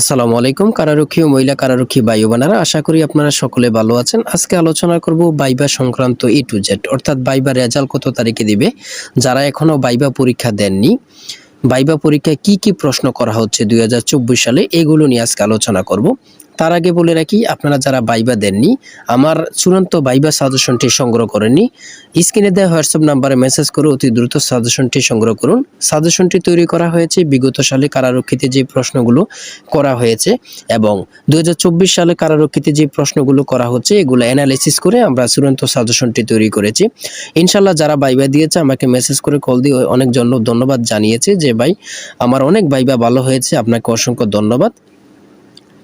আসসালামু আলাইকুম কারারক্ষী ও মহিলা কারারক্ষী ভাই ও বোনেরা, আশা করি আপনারা সকলে ভালো আছেন। আজকে আলোচনা করব ভাইবা সংক্রান্ত A to Z, অর্থাৎ ভাইবা রেজাল্ট কত তারিখে দিবে। যারা এখনো ভাইবা পরীক্ষা দেননি, ভাইবা পরীক্ষায় কি কি প্রশ্ন করা হচ্ছে 2024 সালে, এগুলো নিয়ে আজকে আলোচনা করব। তার আগে বলে রাখি, আপনারা যারা ভাইবা দেননি, আমার চূড়ান্ত ভাইবা সাজেশনটি সংগ্রহ করেননি, স্ক্রিনে দেওয়া হোয়াটসঅ্যাপ নাম্বারে মেসেজ করে অতি দ্রুত সাজেশনটি সংগ্রহ করুন। সাজেশনটি তৈরি করা হয়েছে বিগত সালে কারারক্ষীতে যে প্রশ্নগুলো করা হয়েছে এবং 2024 সালে কারারক্ষীতে যে প্রশ্নগুলো করা হচ্ছে, এগুলো অ্যানালাইসিস করে আমরা চূড়ান্ত সাজেশনটি তৈরি করেছি। ইনশাল্লাহ যারা ভাইবা দিয়েছে আমাকে মেসেজ করে কল দিয়ে অনেক ধন্যবাদ জানিয়েছে যে ভাই আমার অনেক ভাইবা ভালো হয়েছে, আপনাকে অসংখ্য ধন্যবাদ।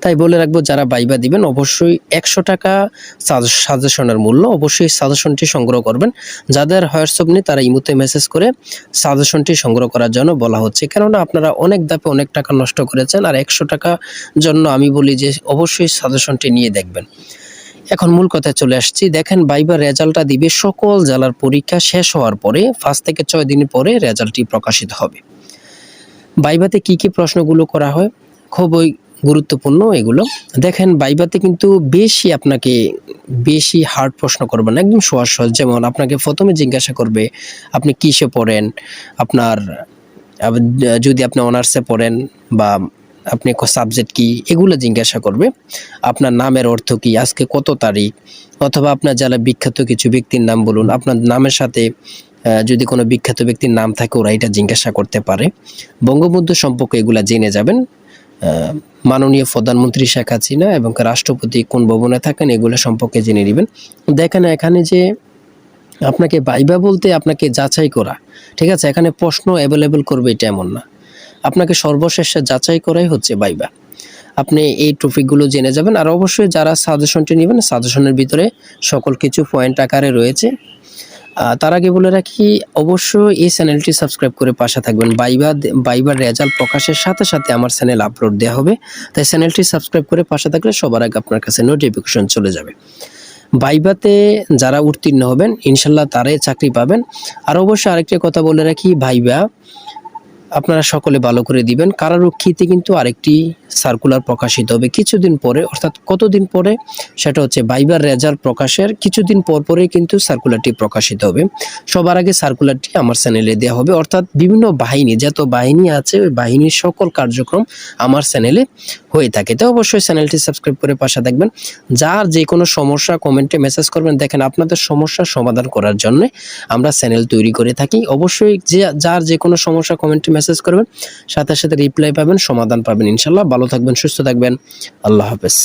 তাই বলে রাখবো, যারা ভাইবা দিবেন অবশ্যই 100 টাকা সাজেশনের মূল্য, অবশ্যই সাজেশনটি সংগ্রহ করবেন। যাদের হোয়াটসঅ্যাপ নেই তারা ইমোতে মেসেজ করে সাজেশনটি সংগ্রহ করার জন্য বলা হচ্ছে, কেননা আপনারা অনেক ধাপে অনেক টাকা নষ্ট করেছেন। আর 100 টাকা জন্য আমি বলি যে অবশ্যই সাজেশনটি নিয়ে দেখবেন। এখন মূল কথায় চলে আসছি। দেখেন, ভাইবার রেজাল্টটা দিবে সকল জেলার পরীক্ষা শেষ হওয়ার পরে 5 থেকে 6 দিন পরে রেজাল্টটি প্রকাশিত হবে। ভাইভাতে কি কি প্রশ্নগুলো করা হয় খুবই গুরুত্বপূর্ণ এগুলো। দেখেন, ভাইভাতে কিন্তু বেশি হার্ড প্রশ্ন করবে না, একদম সহজ সহজ। যেমন আপনাকে প্রথমে জিজ্ঞাসা করবে আপনি কিসে পড়েন, আপনার যদি আপনি অনার্সে পড়েন বা আপনি সাবজেক্ট কি, এগুলো জিজ্ঞাসা করবে। আপনার নামের অর্থ কি, আজকে কত তারিখ, অথবা আপনার যারা বিখ্যাত কিছু ব্যক্তির নাম বলুন। আপনার নামের সাথে যদি কোনো বিখ্যাত ব্যক্তির নাম থাকে ওরা এটা জিজ্ঞাসা করতে পারে। বঙ্গবন্ধু সম্পর্কে এগুলা জেনে যাবেন। মাননীয় প্রধানমন্ত্রী শেখ হাসিনা এবং রাষ্ট্রপতি কোন ভবনে থাকেন এগুলো সম্পর্কে জেনে নেবেন। দেখেন, এখানে যে আপনাকে ভাইবা বলতে আপনাকে যাচাই করা, ঠিক আছে, এখানে প্রশ্ন অ্যাভেলেবেল করবে এটা এমন না, আপনাকে সর্বশেষে যাচাই করাই হচ্ছে ভাইবা। আপনি এই টপিকগুলো জেনে যাবেন। আর অবশ্যই যারা সাজেশনটি নেবেন, সাজেশনের ভিতরে সকল কিছু পয়েন্ট আকারে রয়েছে। তার আগে বলে রাখি, অবশ্যই এই চ্যানেলটি সাবস্ক্রাইব করে পাশে থাকবেন। ভাইবার রেজাল্ট প্রকাশের সাথে সাথে আমার চ্যানেল আপলোড দেওয়া হবে, তাই চ্যানেলটি সাবস্ক্রাইব করে পাশে থাকলে সবার আগে আপনার কাছে নোটিফিকেশন চলে যাবে। ভাইবাতে যারা উত্তীর্ণ হবেন ইনশাল্লাহ তারাই চাকরি পাবেন। আর অবশ্যই আরেকটি কথা বলে রাখি, ভাইবা আপনারা সকলে ভালো করে দিবেন। কারারক্ষীতে কিন্তু আরেকটি সার্কুলার প্রকাশিত হবে কিছুদিন পরে, অর্থাৎ কতদিন পরে, সেটা হচ্ছে ভাইবার রেজাল্ট প্রকাশের কিছুদিন পরে কিন্তু সার্কুলারটি প্রকাশিত হবে। সবার আগে সার্কুলারটি আমার চ্যানেলে দেওয়া হবে, অর্থাৎ বিভিন্ন বাহিনী, যত বাহিনী আছে ওই বাহিনীর সকল কার্যক্রম আমার চ্যানেলে হয়ে থাকে। তো অবশ্যই চ্যানেলটি সাবস্ক্রাইব করে পাশে থাকবেন। যার যে কোনো সমস্যা কমেন্টে মেসেজ করবেন। দেখেন, আপনাদের সমস্যার সমাধান করার জন্য আমরা চ্যানেল তৈরি করে থাকি। অবশ্যই যার যে কোনো সমস্যা কমেন্টে মেসেজ করবেন, সাথে সাথে রিপ্লাই পাবেন, সমাধান পাবেন ইনশাল্লাহ। ভালো থাকবেন, সুস্থ থাকবেন, আল্লাহ হাফেজ।